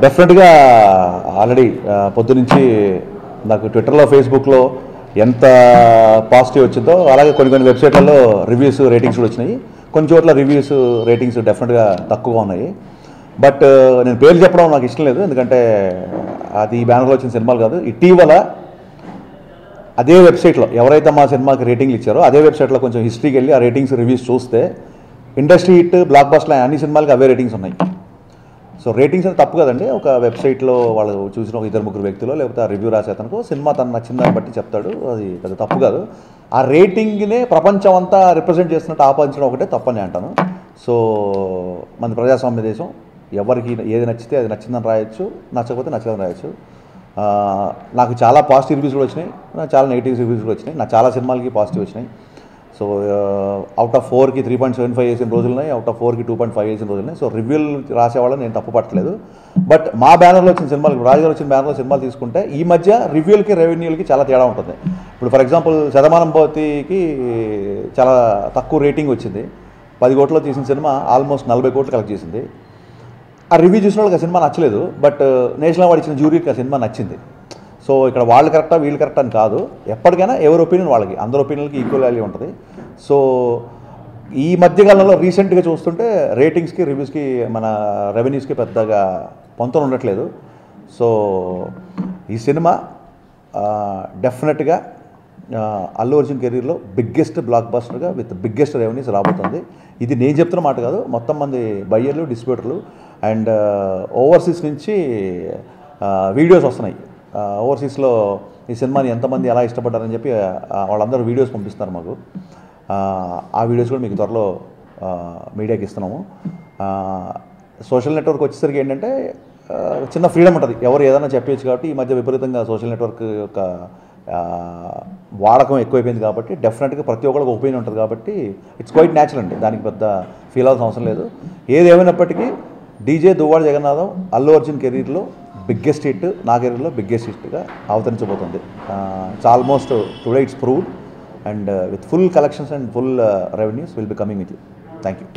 డెఫినెట్గా ఆల్రెడీ పొద్దునుంచి నాకు ట్విట్టర్లో ఫేస్బుక్లో ఎంత పాజిటివ్ వచ్చిందో అలాగే కొన్ని వెబ్సైట్లలో రివ్యూస్ రేటింగ్స్ కూడా వచ్చినాయి. కొన్ని చోట్ల రివ్యూస్ రేటింగ్స్ డెఫినెట్గా తక్కువగా ఉన్నాయి. బట్ నేను పేర్లు చెప్పడం నాకు ఇష్టం లేదు, ఎందుకంటే అది ఈ బ్యానర్లో వచ్చిన సినిమాలు కాదు. ఇటీవల అదే వెబ్సైట్లో ఎవరైతే మా సినిమాకి రేటింగ్లు ఇచ్చారో అదే వెబ్సైట్లో కొంచెం హిస్టరీకి వెళ్ళి ఆ రేటింగ్స్ రివ్యూస్ చూస్తే ఇండస్ట్రీ హిట్ బ్లాక్ బస్టర్ అన్ని సినిమాలకి అవే రేటింగ్స్ ఉన్నాయి. సో రేటింగ్స్ అనేది తప్పు కదండి. ఒక వెబ్సైట్లో వాళ్ళు చూసిన ఒక 2-3 వ్యక్తులు లేకపోతే ఆ రివ్యూ రాసేతనుకో సినిమా తను నచ్చిందాన్ని బట్టి చెప్తాడు, అది పెద్ద తప్పు కాదు. ఆ రేటింగ్నే ప్రపంచం అంతా రిప్రజెంట్ చేస్తున్నట్టు ఆపాదించడం ఒకటే తప్పని అంటాను. సో మన ప్రజాస్వామ్య దేశం, ఎవరికి ఏది నచ్చితే అది నచ్చిందని రాయొచ్చు, నచ్చకపోతే నచ్చదని రాయొచ్చు. నాకు చాలా పాజిటివ్ రివ్యూస్ కూడా వచ్చినాయి, నాకు చాలా నెగిటివ్ రివ్యూస్ కూడా వచ్చినాయి. నాకు చాలా సినిమాలకి పాజిటివ్ వచ్చినాయి. సో అవుట్ ఆఫ్ 4కి 3.75 వేసిన రోజులు ఉన్నాయి, అవుట్ ఆఫ్ 4కి 2.5 వేసిన రోజులు ఉన్నాయి. సో రివ్యూలు రాసేవాళ్ళని నేను తప్పు పట్టలేదు. బట్ మా బ్యానర్లో వచ్చిన సినిమాలు, రాజుగారు వచ్చిన బ్యానర్లో సినిమాలు తీసుకుంటే ఈ మధ్య రివ్యూలకి రెవెన్యూలకి చాలా తేడా ఉంటుంది. ఇప్పుడు ఫర్ ఎగ్జాంపుల్ శతమానం భవతికి చాలా తక్కువ రేటింగ్ వచ్చింది. 10 కోట్లలో తీసిన సినిమా ఆల్మోస్ట్ 40 కోట్లు కలెక్ట్ చేసింది. ఆ రివ్యూ చూసిన వాళ్ళకి ఆ సినిమా నచ్చలేదు, బట్ నేషనల్ అవార్డు ఇచ్చిన జ్యూరీకి ఆ సినిమా నచ్చింది. సో ఇక్కడ వాళ్ళు కరెక్టా వీళ్ళు కరెక్టా అని కాదు, ఎప్పటికైనా ఎవరి ఒపీనియన్ వాళ్ళకి, అందరి ఒపీనియన్కి ఈక్వల్ వాల్యూ ఉంటుంది. సో ఈ మధ్యకాలంలో రీసెంట్గా చూస్తుంటే రేటింగ్స్కి రివ్యూస్కి మన రెవెన్యూస్కి పెద్దగా పొంతన ఉండట్లేదు. సో ఈ సినిమా డెఫినెట్గా అల్లు అర్జున్ కెరీర్లో బిగ్గెస్ట్ బ్లాక్ బస్టర్గా విత్ బిగ్గెస్ట్ రెవెన్యూస్ రాబోతుంది. ఇది నేను చెప్తున్న మాట కాదు, మొత్తం మంది బయ్యర్లు, డిస్ట్రిబ్యూటర్లు అండ్ ఓవర్సీస్ నుంచి వీడియోస్ వస్తున్నాయి. ఓవర్సీస్లో ఈ సినిమాని ఎంతమంది ఎలా ఇష్టపడ్డారని చెప్పి వాళ్ళందరూ వీడియోస్ పంపిస్తున్నారు మాకు. ఆ వీడియోస్ కూడా మీకు త్వరలో మీడియాకి ఇస్తున్నాము. సోషల్ నెట్వర్క్ వచ్చేసరికి ఏంటంటే చిన్న ఫ్రీడమ్ ఉంటుంది, ఎవరు ఏదైనా చెప్పవచ్చు. కాబట్టి ఈ మధ్య విపరీతంగా సోషల్ నెట్వర్క్ యొక్క వాడకం ఎక్కువైపోయింది. కాబట్టి డెఫినెట్గా ప్రతి ఒక్కరికి ఒపీనియన్ ఉంటుంది. కాబట్టి ఇట్స్ క్వైట్ న్యాచురల్ అండి, దానికి పెద్ద ఫీల్ అవ్వాల్సిన అవసరం లేదు. ఏదేమైనప్పటికీ డీజే దువ్వాడ జగన్నాథం అల్లు అర్జున్ కెరీర్లో బిగ్గెస్ట్ హిట్, నా కెరీర్లో బిగ్గెస్ట్ హిట్గా అవతరించబోతుంది. It's almost today it's proved and with full collections and full revenues will be coming with you. Thank you.